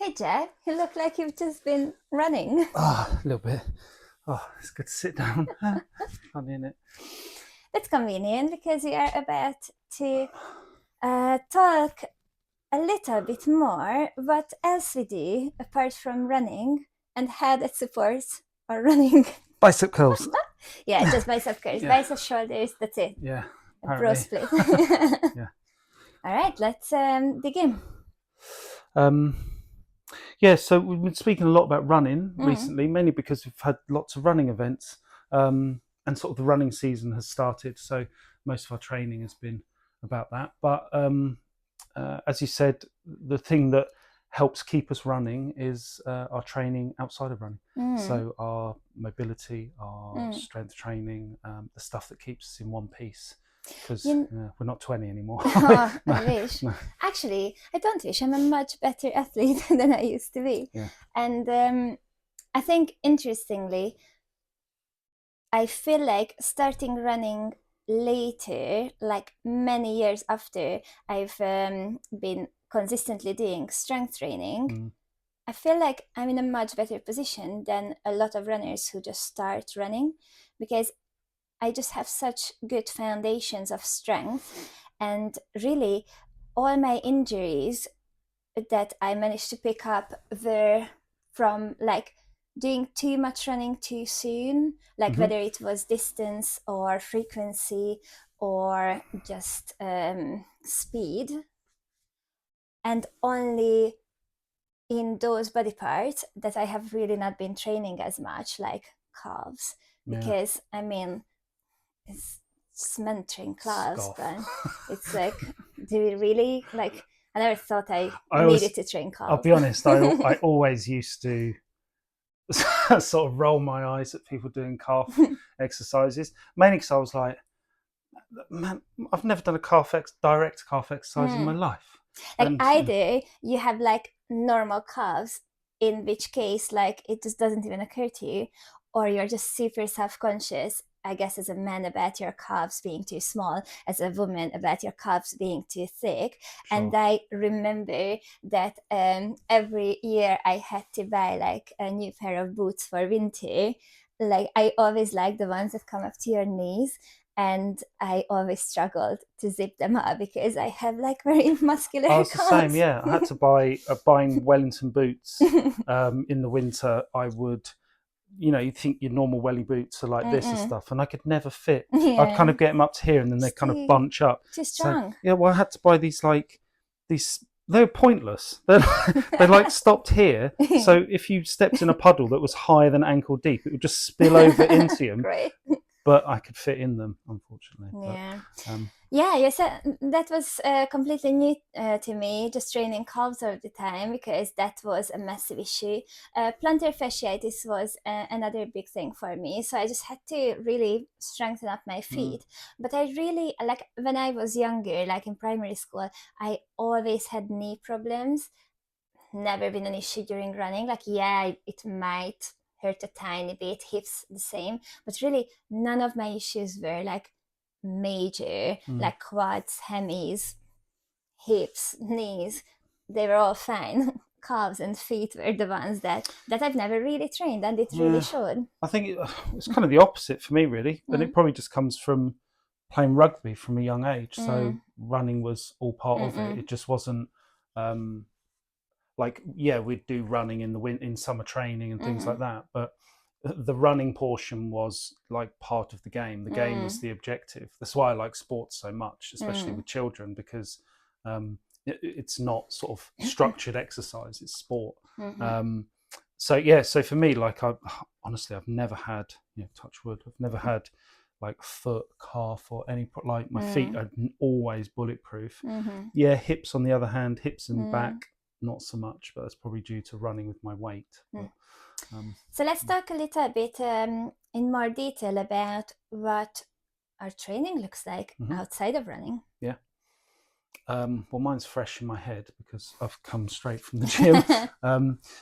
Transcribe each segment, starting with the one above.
Hey Jeff, you look like you've just been running. Ah, a little bit. Oh, it's good to sit down. Funny, isn't it? That's convenient because we are about to talk a little bit more what else we do apart from running and how that supports our running. Bicep curls. Yeah, just bicep curls, Yeah, bicep shoulders, that's it. yeah, A bro apparently. split. Yeah. All right, let's dig in. Um, yeah, so we've been speaking a lot about running Mm. recently, mainly because we've had lots of running events, and sort of the running season has started. So most of our training has been about that. But as you said, the thing that helps keep us running is our training outside of running. Mm. So our mobility, our Mm. strength training, the stuff that keeps us in one piece. Because You, we're not 20 anymore. oh, No, I wish. no, Actually, I don't wish. I'm a much better athlete than I used to be. yeah. And I think, interestingly, I feel like starting running later, like many years after I've been consistently doing strength training, Mm. I feel like I'm in a much better position than a lot of runners who just start running because I just have such good foundations of strength. And really, all my injuries that I managed to pick up were from like doing too much running too soon, like Hmm. whether it was distance or frequency or just speed, and only in those body parts that I have really not been training as much, like calves, Yeah. because I mean, it's just mentoring calves, Scoff. but it's like, do we really like? I never thought I I needed always, to train I'll calves. be honest, I always used to sort of roll my eyes at people doing calf exercises, mainly because I was like, man, I've never done a direct calf exercise in my Mm. life. Like And either you have like normal calves, in which case like it just doesn't even occur to you, or you're just super self-conscious, I guess, as a man about your calves being too small, as a woman about your calves being too thick. And sure. I remember that every year I had to buy like a new pair of boots for winter. Like I always like the ones that come up to your knees, and I always struggled to zip them up because I have like very I muscular was the same, calves. yeah. I had to buy buying Wellington boots in the winter. I would, you think your normal welly boots are like this and Mm-mm. stuff, and I could never fit. I'd kind Yeah, of get them up to here, and then they it's kind of too bunch up. too So strong. yeah, well, I had to buy these. They're pointless. They like stopped here. So if you stepped in a puddle that was higher than ankle deep, it would just spill over into you. Great. But I could fit in them, unfortunately. But Yeah. um, Yeah, you said that was completely new to me, just training calves all the time because that was a massive issue. Plantar fasciitis was another big thing for me, so I just had to really strengthen up my mm, feet. But I really, like when I was younger, like in primary school, I always had knee problems. Never been an issue during running. Like, yeah, it might hurt a tiny bit, hips the same, but really none of my issues were like major, mm, like quads, hemis, hips, knees. They were all fine. Calves and feet were the ones that I've never really trained, and it really yeah, showed. I think it's kind of the opposite for me, really, and Mm, it probably just comes from playing rugby from a young age. So mm, running was all part of it. mm, It just wasn't um, like, yeah, we'd do running in the in summer training and things like mm, that, but the running portion was like part of the game. The game was mm, the objective. That's why I like sports so much, especially mm, with children, because it's not sort of structured exercise; it's sport. mm, mm, Um, so yeah, so for me, like I honestly, I've never had, touch wood, I've never had like foot, calf, or any like my feet mm, are always bulletproof. mm, Yeah, hips on the other hand, hips and mm, back, not so much, but that's probably due to running with my weight. mm. But um, So let's talk a little bit in more detail about what our training looks like mhm, outside of running. yeah. Well, mine's fresh in my head because I've come straight from the gym.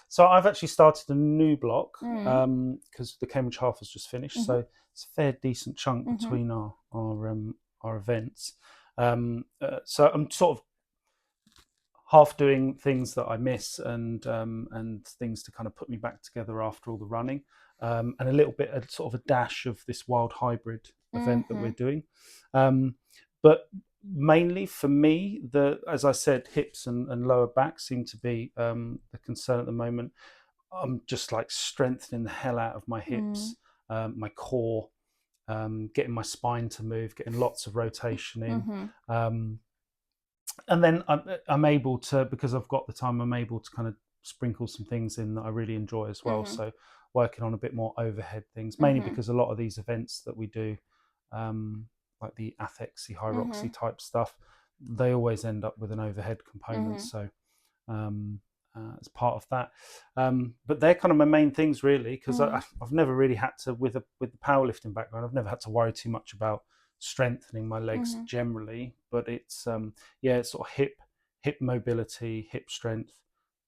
So I've actually started a new block Mm, because the Cambridge Half has just finished. mhm, So it's a fair decent chunk mhm, between our events. So I'm sort of half doing things that I miss, and things to kind of put me back together after all the running, and a little bit of sort of a dash of this wild hybrid event that we're Mm-hmm. doing. But mainly for me, as I said, hips and lower back seem to be the concern at the moment. I'm just like strengthening the hell out of my hips, my core, getting my spine to move, getting lots of rotation in. Mm-hmm. And then I'm able to, because I've got the time, I'm able to kind of sprinkle some things in that I really enjoy as well. Mm-hmm. So working on a bit more overhead things, mainly Mm-hmm. because a lot of these events that we do, like the Athexy, High Mm-hmm. Roxy type stuff, they always end up with an overhead component. Mm-hmm. So as part of that. But they're kind of my main things really, because I've never really had to, with the powerlifting background, I've never had to worry too much about strengthening my legs Mm-hmm. generally. But it's it's sort of hip mobility, hip strength,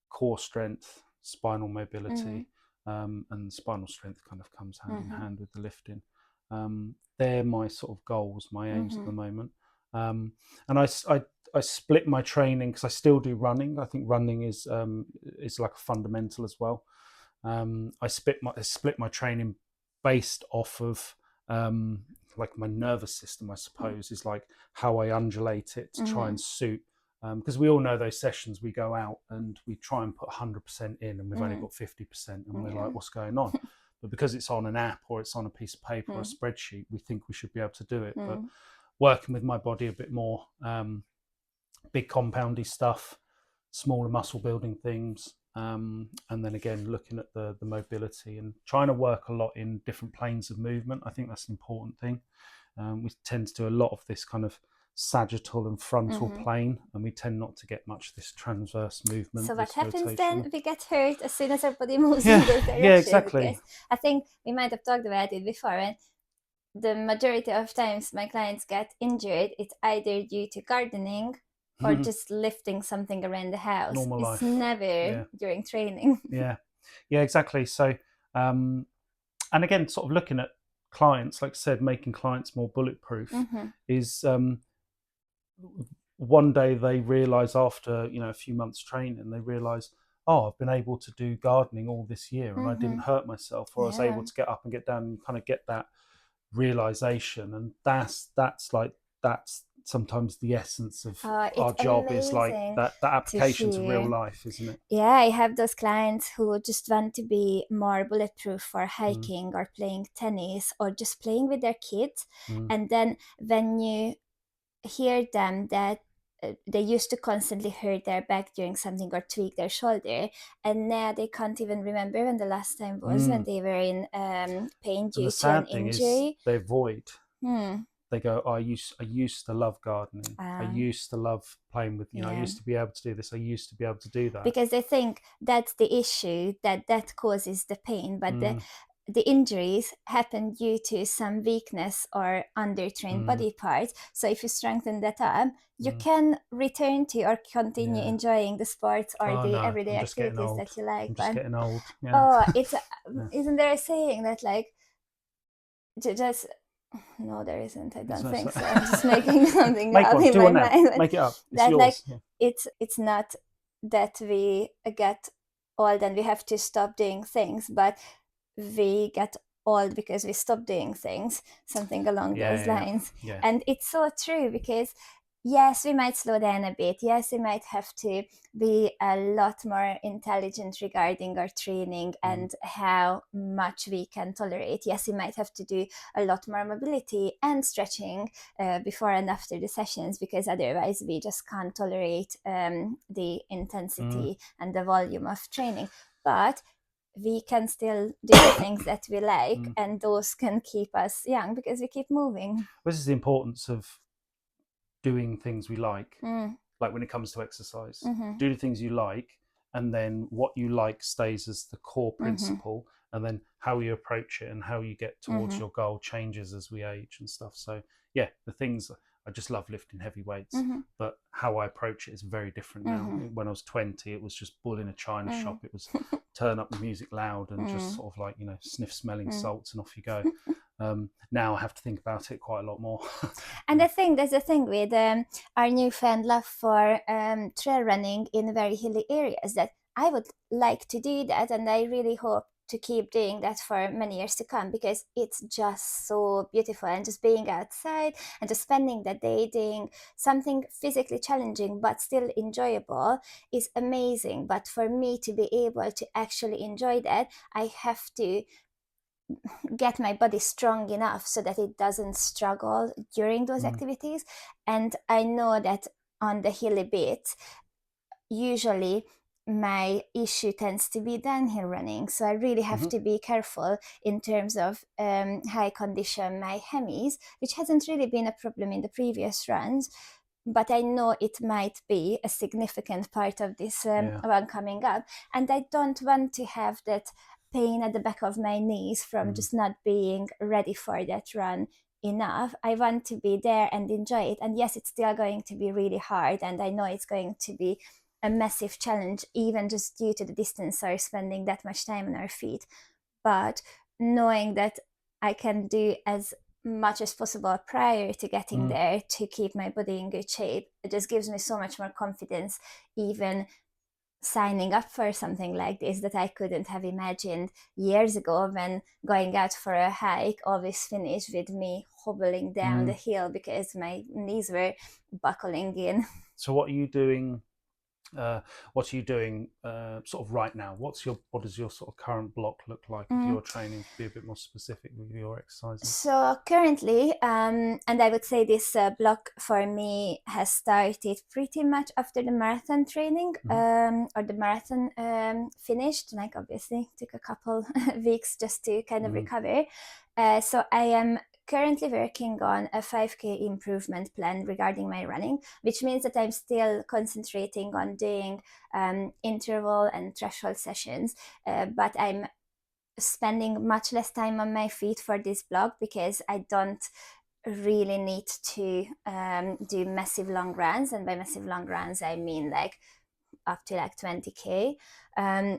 core strength, spinal Mm-hmm. mobility, and spinal strength kind of comes hand in Mm-hmm. hand with the lifting. They're my sort of goals, my aims at Mm-hmm. the moment. And I split my training because I still do running. I think running is like a fundamental as well. I split my training based off of like my nervous system, I suppose, is like how I undulate it to try Mm-hmm. and suit. Because we all know those sessions we go out and we try and put 100% in, and we've only Mm-hmm. got 50%, and we're Yeah. like, what's going on? But because it's on an app or it's on a piece of paper or a Mm-hmm. spreadsheet, we think we should be able to do it. But Mm-hmm. working with my body a bit more, big compoundy stuff, smaller muscle building things, and then again looking at the mobility and trying to work a lot in different planes of movement. I think that's an important thing. We tend to do a lot of this kind of sagittal and frontal Mm-hmm. plane, and we tend not to get much of this transverse So movement, what this happens rotation. then? We get hurt as soon as our body moves in Yeah, those yeah, directions. exactly. Because I think we might have talked about it before. And the majority of times my clients get injured, it's either due to gardening or just lifting something around the house. Normal It's life. never Yeah, during training. yeah, yeah, exactly. So, and again, sort of looking at clients, like I said, making clients more bulletproof Mm-hmm. is one day they realize after a few months training, they realize, oh, I've been able to do gardening all this year and I Mm-hmm. didn't hurt myself, or I was Yeah. able to get up and get down and kind of get that realization. And that's sometimes the essence of It's our job, is like amazing that to application to real hear. life, isn't it? Yeah, I have those clients who just want to be more bulletproof for Mm, hiking or playing tennis or just playing with their kids. mm, And then when you hear them that they used to constantly hurt their back during something or tweak their shoulder, and now they can't even remember when the last time was when mm. they were in pain And the due to an sad thing is injury. they avoid. Hmm. They go, oh, I used to love gardening. I Um, used to love playing with, I yeah. used to be able to do this. I used to be able to do that. Because they think that's the issue, that causes the pain, but Mm, the injuries happen due to some weakness or undertrained mm, body parts. So if you strengthen that up, you mm. can return to or continue Yeah. enjoying the sports or Oh the no, everyday I'm just getting activities old. that you like. I'm just But getting old. Yeah. oh, it's Yeah. isn't there a saying that like just no, there isn't. I There's don't no think so. I'm just making something Make up one. in Do my one now. mind. But Make it up. It's that like yours. Yeah. it's not that we get old and we have to stop doing things, but we get old because we stop doing things, something along Yeah. those Yeah. lines. Yeah. And it's so true because yes, we might slow down a bit. Yes, we might have to be a lot more intelligent regarding our training Mm, and how much we can tolerate. Yes, we might have to do a lot more mobility and stretching before and after the sessions, because otherwise we just can't tolerate the mm, intensity and the volume of training. But we can still do the things that we like, mm. and those can keep us young because we keep moving. This is the importance of doing things we Mm, like when it comes to exercise. mm-hmm, Do the things you like, and then what you like stays as the core mm-hmm, principle, and then how you approach it and how you get towards mm-hmm, your goal changes as we age and stuff. So yeah, the things, I just love lifting heavy weights, mm-hmm, but how I approach it is very different now. mm-hmm, When I was 20, it was just bull in a china mm-hmm, shop. It was turn up the music loud and just mm-hmm, sort of like, sniff smelling mm-hmm, salts and off you go. Now I have to think about it quite a lot more. And I think there's a thing with our newfound love for trail running in very hilly areas that I would like to do that, and I really hope to keep doing that for many years to come because it's just so beautiful. And just being outside and just spending the day doing something physically challenging but still enjoyable is amazing. But for me to be able to actually enjoy that, I have to get my body strong enough so that it doesn't struggle during those Mm, activities. And I know that on the hilly bit, usually my issue tends to be downhill running. So I really have hmm. to be careful in terms of high condition my hemis, which hasn't really been a problem in the previous runs. But I know it might be a significant part of this Yeah. one coming up. And I don't want to have that pain at the back of my knees from Mm, just not being ready for that run enough. I want to be there and enjoy it. And yes, it's still going to be really hard. And I know it's going to be a massive challenge, even just due to the distance or spending that much time on our feet. But knowing that I can do as much as possible prior to getting mm, there to keep my body in good shape, it just gives me so much more confidence, even signing up for something like this that I couldn't have imagined years ago when going out for a hike always finished with me hobbling down the mm. hill because my knees were buckling in. So uh, what are you doing sort of right now? What does your sort of current block look like of Mm. your training, to be a bit more specific with your exercising? So currently, and I would say this block for me has started pretty much after the marathon training Hmm. or the marathon finished. Like obviously took a couple weeks just to kind of Mm, recover. So I am currently working on a 5K improvement plan regarding my running, which means that I'm still concentrating on doing interval and threshold sessions, but I'm spending much less time on my feet for this blog because I don't really need to do massive long runs. And by massive long runs, I mean like up to like 20K.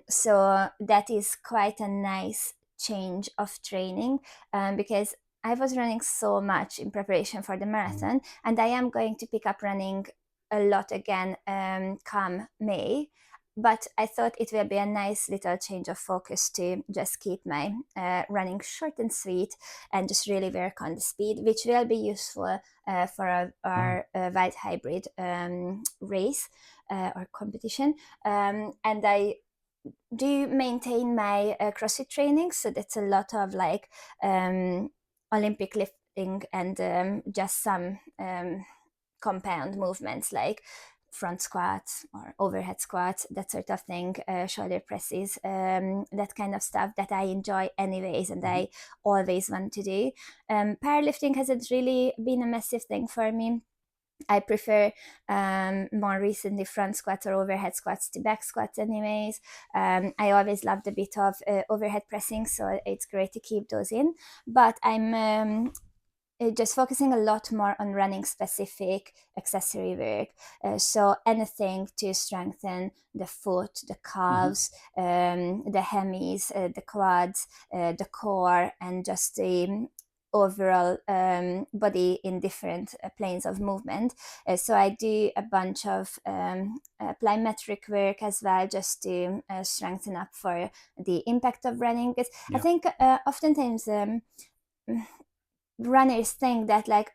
So that is quite a nice change of training because I was running so much in preparation for the mm, marathon, and I am going to pick up running a lot again come May. But I thought it will be a nice little change of focus to just keep my running short and sweet and just really work on the speed, which will be useful for mm, our white hybrid race or competition. And I do maintain my CrossFit training, so that's a lot of like Olympic lifting and just some compound movements like front squats or overhead squats, that sort of thing, shoulder presses, that kind of stuff that I enjoy anyways and mhm. I always want to do. Powerlifting hasn't really been a massive thing for me. I prefer more recently front squats or overhead squats to back squats, anyways. I always loved a bit of overhead pressing, so it's great to keep those in. But I'm just focusing a lot more on running specific accessory work. So anything to strengthen the foot, the Hmm. calves, the hemis, the quads, the core, and just the overall body in different planes of movement. So I do a bunch of plyometric work as well, just to strengthen up for the impact of running. Because I Yeah. think oftentimes runners think that like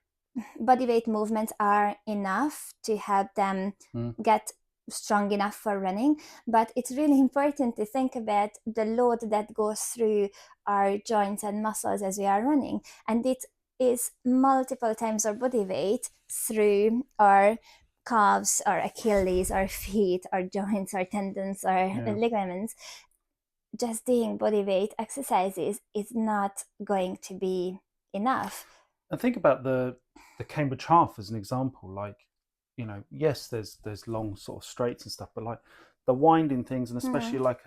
body weight movements are enough to help them Mm, get strong enough for running, but it's really important to think about the load that goes through our joints and muscles as we are running, and it is multiple times our body weight through our calves, our Achilles, our feet, our joints, our tendons, our yeah. ligaments. Just doing body weight exercises is not going to be enough. And think about the Cambridge Half as an example. Like, yes, there's long sort of straights and stuff, but like the winding things, and especially Mm-hmm. like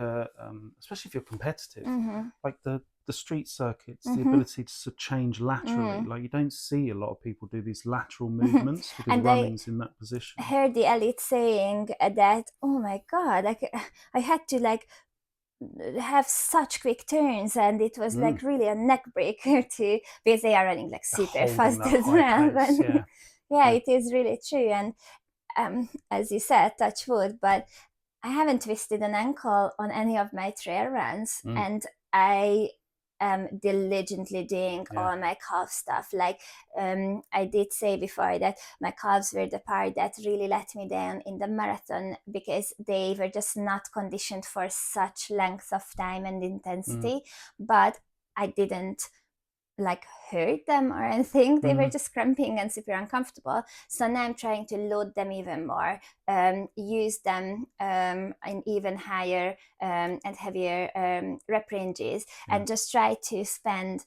especially if you're competitive, Mm-hmm. like the street circuits, the Mm-hmm. ability to change laterally. Mm. Like you don't see a lot of people do these lateral movements because And I running's in that position. heard the elite saying that, oh my God, I had to like have such quick turns, and it was Mm. like really a neck breaker to, because they are running like super Holding fast that as high well. pace, But yeah. yeah, Yeah. it is really true. And as you said, touch wood, but I haven't twisted an ankle on any of my trail runs, Mm. and I am diligently doing Yeah. all my calf stuff. Like I did say before, that my calves were the part that really let me down in the marathon, because they were just not conditioned for such length of time and Mm. intensity. But I didn't like hurt them or anything. They were Mm. just cramping and super uncomfortable. So now I'm trying to load them even more, use them in even higher and heavier rep ranges, Yeah. and just try to spend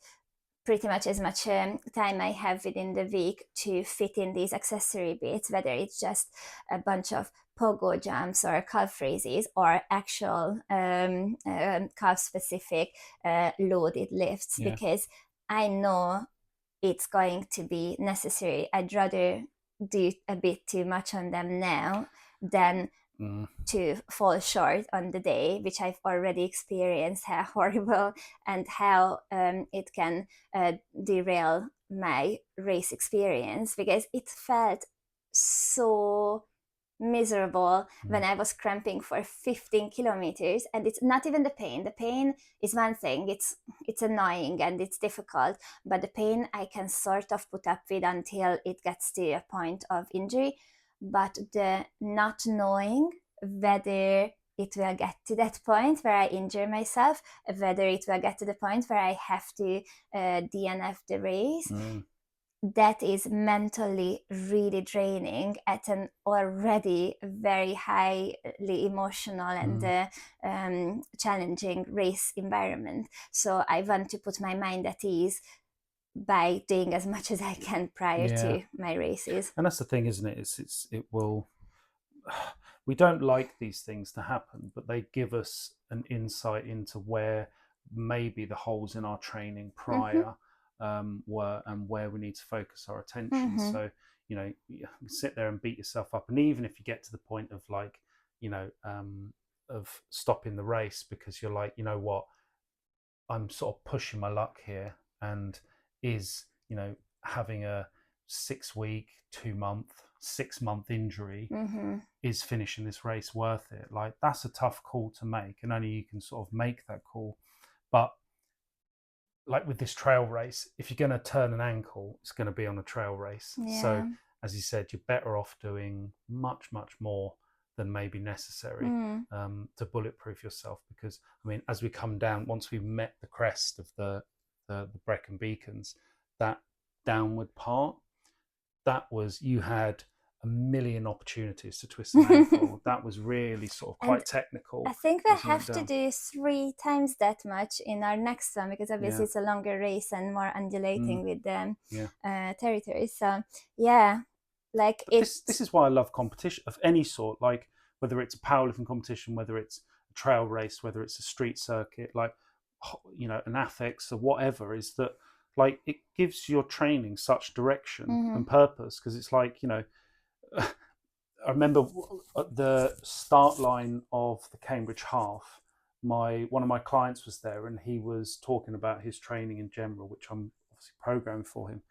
pretty much as much time I have within the week to fit in these accessory bits, whether it's just a bunch of pogo jumps or calf raises, or actual calf specific loaded lifts, Yeah. because I know it's going to be necessary. I'd rather do a bit too much on them now than Mm. to fall short on the day, which I've already experienced how horrible and how it can derail my race experience, because it felt so miserable when Mm. I was cramping for 15 kilometers. And it's not even the pain. The pain is one thing. It's annoying and it's difficult, but the pain I can sort of put up with until it gets to a point of injury. But the not knowing whether it will get to that point where I injure myself, whether it will get to the point where I have to DNF the race, Mm. that is mentally really draining at an already very highly emotional and Mm. challenging race environment. So I want to put my mind at ease by doing as much as I can prior Yeah. to my races. And that's the thing, isn't it? It will. We don't like these things to happen, but they give us an insight into where maybe the holes in our training Mm-hmm, prior were, and where we need to focus our attention. mm-hmm, So, you sit there and beat yourself up, and even if you get to the point of like, of stopping the race because you're like, you know what, I'm sort of pushing my luck here, and is having a 6 week, 2 month, 6 month injury, mm-hmm. is finishing this race worth it? Like, that's a tough call to make, and only you can sort of make that call. But like with this trail race, if you're going to turn an ankle, it's going to be on a trail race. So, Yeah. as you said, you're better off doing much, much more than maybe necessary Mm. to bulletproof yourself. Because I mean, as we come down, once we've met the crest of the Brecon Beacons, that downward part, that was, you had a million opportunities to twist an ankle. That was really sort of And quite I technical think we as you went have to down. do 3 times that much in our next one, because obviously Yeah. it's a longer race and more Mm. undulating with the Yeah. territory. So yeah, like But it. this is why I love competition of any sort, like whether it's a powerlifting competition, whether it's a trail race, whether it's a street circuit, like an athletics or whatever, is that like it gives your training such direction Mm-hmm, and purpose. Because it's like, I remember at the start line of the Cambridge Half, my one of my clients was there, and he was talking about his training in general, which I'm obviously programming for him,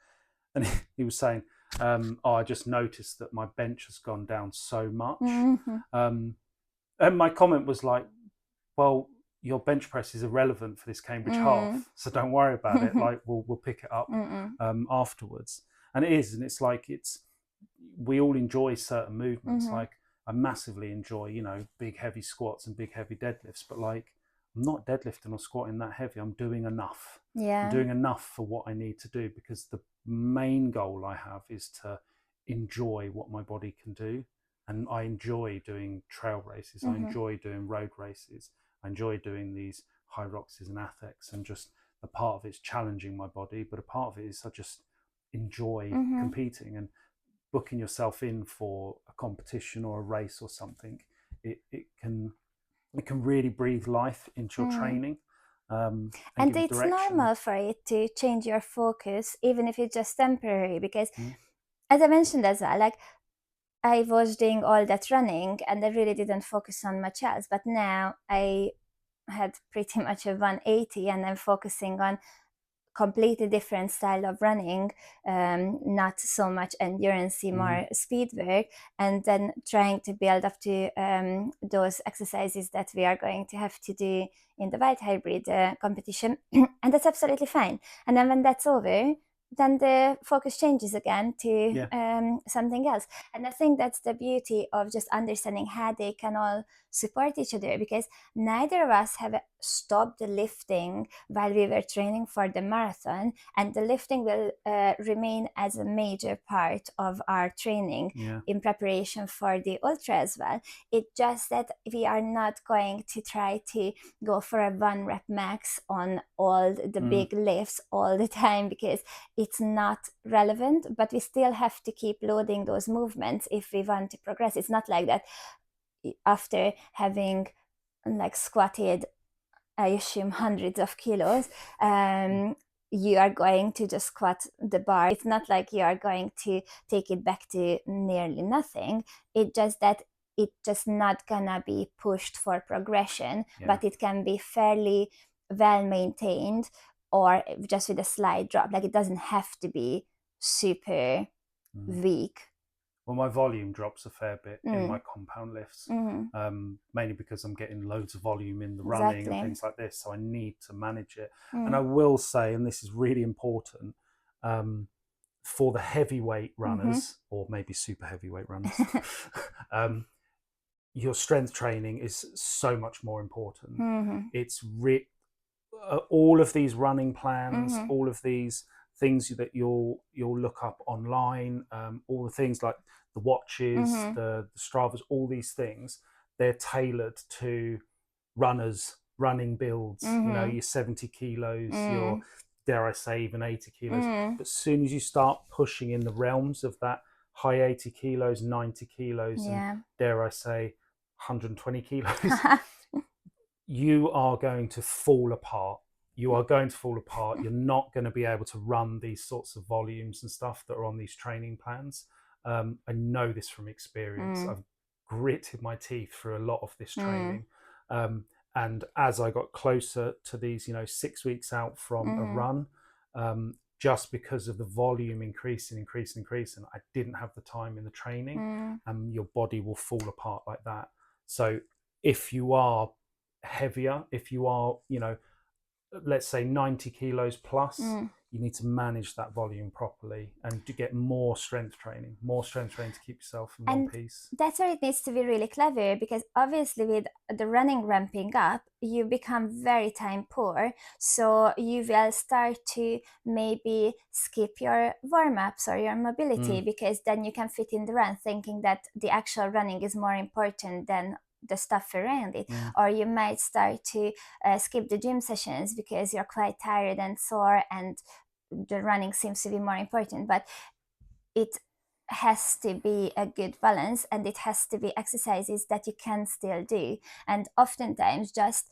and he was saying, "Oh, I just noticed that my bench has gone down so much," mm-hmm, and my comment was like, "Well, your bench press is irrelevant for this Cambridge mm-hmm, Half, so don't worry about it. mm-hmm, Like, we'll pick it up mm-hmm, afterwards." And it is, and it's like we all enjoy certain movements. mm-hmm. Like, I massively enjoy, big heavy squats and big heavy deadlifts, but like, I'm not deadlifting or squatting that heavy. I'm doing enough. I'm Yeah. doing enough for what I need to do, because the main goal I have is to enjoy what my body can do. And I enjoy doing trail races. I Mm-hmm, enjoy doing road races. I enjoy doing these high roxes and athletics, and just a part of it's challenging my body, but a part of it is I just enjoy mm-hmm, competing. And booking yourself in for a competition or a race or something, it can really breathe life into your mm. training, and And give you it's direction. normal for it to change your focus, even if it's just temporary, because Mm. as I mentioned as well, like I was doing all that running and I really didn't focus on much else. But now I had pretty much a 180, and I'm focusing on completely different style of running, not so much endurance, more speed work, and then trying to build up to those exercises that we are going to have to do in the wild hybrid competition. And that's absolutely fine. And then when that's over, then the focus changes again to something else. And I think that's the beauty of just understanding how they can all support each other, because neither of us have stopped lifting while we were training for the marathon, and the lifting will remain as a major part of our training in preparation for the ultra as well. It's just that we are not going to try to go for a 1 rep max on all the big lifts all the time, because it's not relevant, but we still have to keep loading those movements if we want to progress. It's not like that after having like squatted, I assume, hundreds of kilos, you are going to just squat the bar. It's not like you are going to take it back to nearly nothing. It's just that it's just not gonna be pushed for progression, but it can be fairly well maintained, or just with a slight drop. Like, it doesn't have to be super weak. Well, my volume drops a fair bit in my compound lifts, mainly because I'm getting loads of volume in the running and things like this, so I need to manage it. And I will say, and this is really important, for the heavyweight runners, or maybe super heavyweight runners, your strength training is so much more important. It's all of these running plans, all of these things that you'll look up online, all the things like the watches, the Stravas, all these things, they're tailored to runners, running builds, your 70 kilos, your, dare I say, even 80 kilos. But as soon as you start pushing in the realms of that high 80 kilos, 90 kilos, and dare I say 120 kilos, you are going to fall apart. You are going to fall apart. You're not going to be able to run these sorts of volumes and stuff that are on these training plans. I know this from experience. I've gritted my teeth through a lot of this training. And as I got closer to these, 6 weeks out from a run, just because of the volume increasing, I didn't have the time in the training, and your body will fall apart like that. So if you are heavier, if you are, let's say 90 kilos plus, you need to manage that volume properly and to get more strength training to keep yourself in one piece. That's where it needs to be really clever, because obviously with the running ramping up, you become very time poor. So you will start to maybe skip your warm-ups or your mobility, because then you can fit in the run thinking that the actual running is more important than the stuff around it. Or you might start to skip the gym sessions because you're quite tired and sore, and the running seems to be more important. But it has to be a good balance, and it has to be exercises that you can still do. And oftentimes just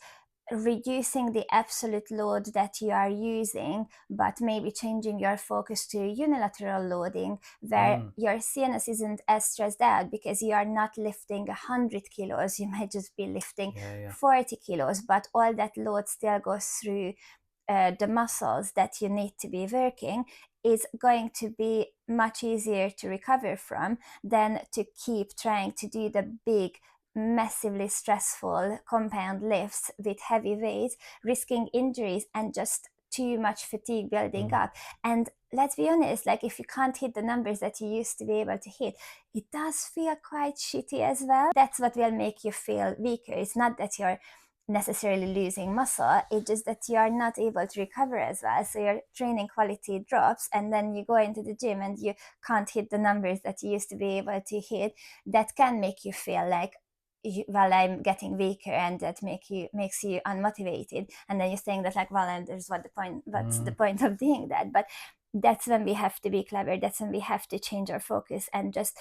reducing the absolute load that you are using, but maybe changing your focus to unilateral loading, where your CNS isn't as stressed out because you are not lifting 100 kilos. You might just be lifting 40 kilos, but all that load still goes through the muscles that you need to be working, is going to be much easier to recover from than to keep trying to do the big, massively stressful compound lifts with heavy weights, risking injuries and just too much fatigue building up. And let's be honest, like, if you can't hit the numbers that you used to be able to hit, it does feel quite shitty as well. That's what will make you feel weaker. It's not that you're necessarily losing muscle, it's just that you are not able to recover as well, so your training quality drops, and then you go into the gym and you can't hit the numbers that you used to be able to hit. That can make you feel like, well, I'm getting weaker, and that makes you unmotivated, and then you're saying that, like, well, and what's the point of doing that? But that's when we have to be clever. That's when we have to change our focus and just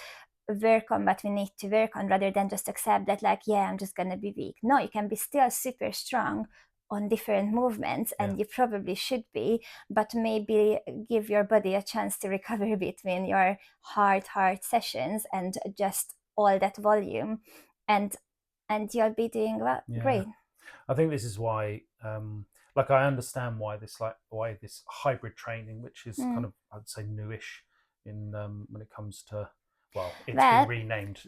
work on what we need to work on, rather than just accept that, like, yeah, I'm just gonna be weak. No, you can be still super strong on different movements, and you probably should be, but maybe give your body a chance to recover between your hard sessions and just all that volume, and you'll be doing well. Great. I think this is why, like, I understand why this hybrid training, which is kind Mm. of, I'd say, newish in when it comes to, well, it's been Well, renamed.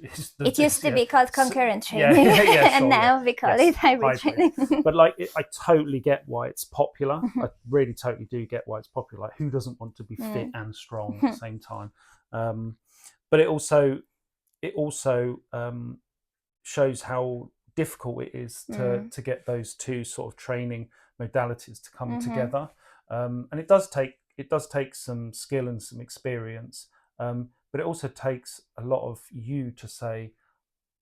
it used to Yeah, be called concurrent yeah, training, yeah, and sure, yeah, now we call it yes, hybrid hybrid. training. But like, I totally get why it's popular. I really totally do get why it's popular. Like, who doesn't want to be fit Mm. and strong at the same time? Um, but it also shows how difficult it is Mm. to get those two sort of training modalities to come Mm-hmm. together, and it does take some skill and some experience, but it also takes a lot of you to say,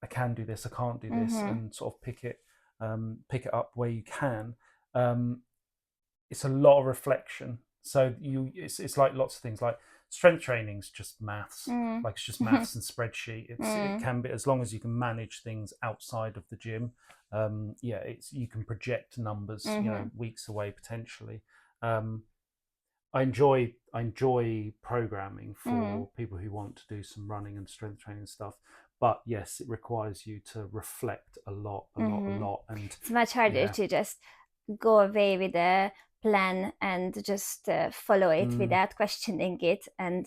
I can do this, I can't do this, Mm-hmm. and sort of pick it up where you can. Um, it's a lot of reflection. So it's like lots of things. Like, strength training's just maths. Mm. Like, it's just maths and spreadsheet. It Mm. can be, as long as you can manage things outside of the gym. Yeah, it's, you can project numbers, Mm-hmm. weeks away potentially. Um, I enjoy programming Mm. for people who want to do some running and strength training stuff. But yes, it requires you to reflect a Mm-hmm. lot, and It's much harder yeah, to just go away with a plan and just follow it mm, without questioning it, and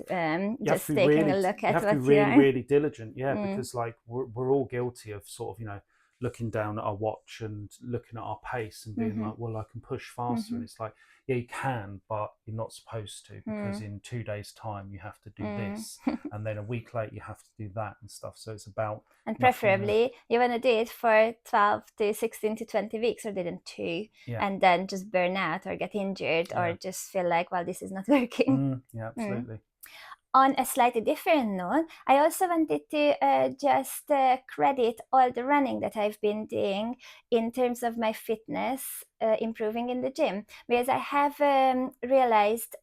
you have to just be taking a really look you at have to be what you really are. really diligent, yeah, Mm. because like we're all guilty of sort of, looking down at our watch and looking at our pace and being Mm-hmm. like, well, I can push faster, and Mm-hmm. it's like, yeah, you can, but you're not supposed to, because Mm. in 2 days time you have to do Mm. this, and then a week later you have to do that and stuff. So it's about And nothing preferably you want to do it for 12 to 16 to 20 weeks rather than two, yeah, and then just burn out or get injured or yeah, just feel like, well, this is not working. yeah, Mm. absolutely. On a slightly different note, I also wanted to just credit all the running that I've been doing in terms of my fitness improving in the gym, because I have realized,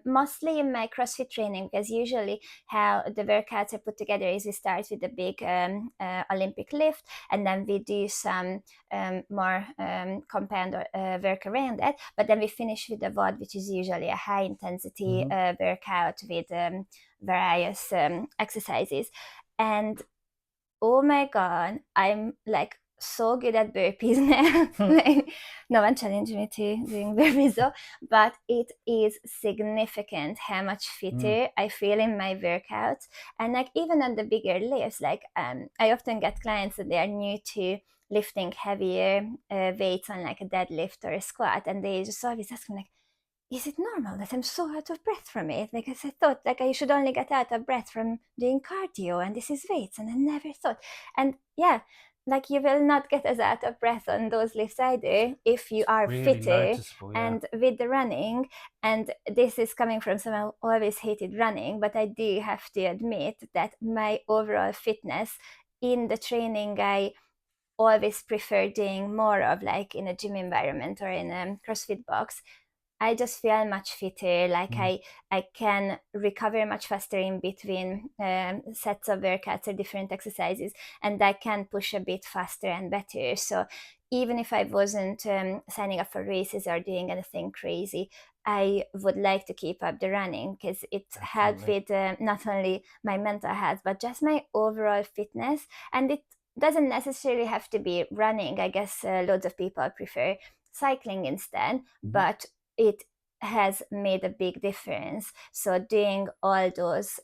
mostly in my CrossFit training, because usually how the workouts are put together is we start with a big Olympic lift, and then we do some more compound work around that, but then we finish with the WOD, which is usually a high intensity Hmm. workout with various exercises. And oh my god, I'm like so good at burpees now. Like, no one challenged me to doing burpees though, but it is significant how much Mm, fitter I feel in my workouts. And like even on the bigger lifts, like I often get clients that they are new to lifting heavier weights on like a deadlift or a squat, and they just always ask me like, is it normal that I'm so out of breath from it? Because I thought like I should only get out of breath from doing cardio, and this is weights, and I never thought. And yeah, like you will not get as out of breath on those lifts either if you it's are really fitter noticeable, yeah. and with the running. And this is coming from someone who always hated running, but I do have to admit that my overall fitness in the training, I always prefer doing more of like in a gym environment or in a CrossFit box. I just feel much fitter. Like Mm, I can recover much faster in between sets of workouts or different exercises, and I can push a bit faster and better. So even if I wasn't signing up for races or doing anything crazy, I would like to keep up the running because it helped definitely. with not only my mental health but just my overall fitness. And it doesn't necessarily have to be running. I guess loads of people prefer cycling instead, Hmm. but it has made a big difference. So doing all those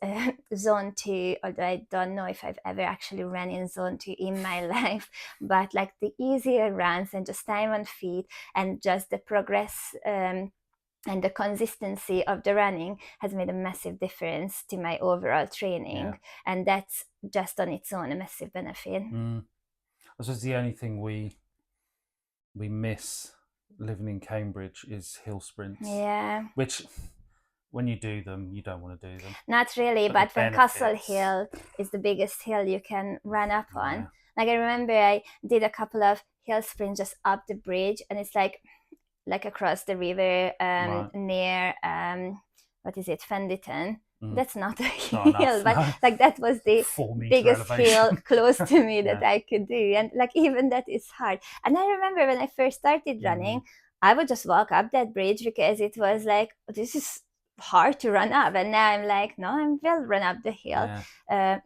zone 2, although I don't know if I've ever actually ran in zone 2 in my life, but like the easier runs and just time on feet and just the progress and the consistency of the running has made a massive difference to my overall Yeah. training. And that's just on its own a massive benefit. Mm. I suppose the only thing we miss living in Cambridge is hill sprints, Yeah. which, when you do them, you don't want to do them. Not really, But the but when Castle benefits, Hill is the biggest hill you can run up on. yeah, Like I remember I did a couple of hill sprints just up the bridge, and it's like across the river right. near what is it, Fenditon. Mm. That's not a It's not hill, enough, but no. like that was the 4 meter biggest hill elevation. close to me that Yeah. I could do. And like even that is hard. And I remember when I first started Mm. running, I would just walk up that bridge because it was like, this is hard to run up, and now I'm like, no, I will run up Yeah.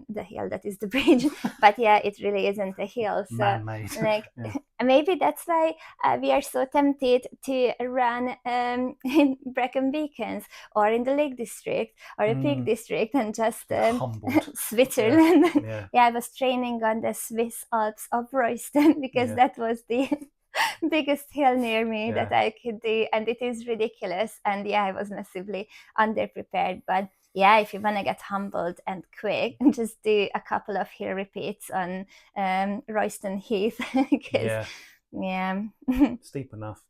the hill that is the bridge. But yeah, it really isn't a hill. So Man-made. like Yeah. maybe that's why we are so tempted to run in Brecon Beacons or in the Lake District or the Peak District and just Humbled. Yeah. Switzerland. Yeah. Yeah, I was training on the Swiss Alps of Royston because Yeah. that was the biggest hill near me that Yeah. I could do, and it is ridiculous. And yeah, I was massively underprepared. But yeah, if you want to get humbled and quick, just do a couple of hill repeats on Royston Heath because Yeah. yeah. Steep enough.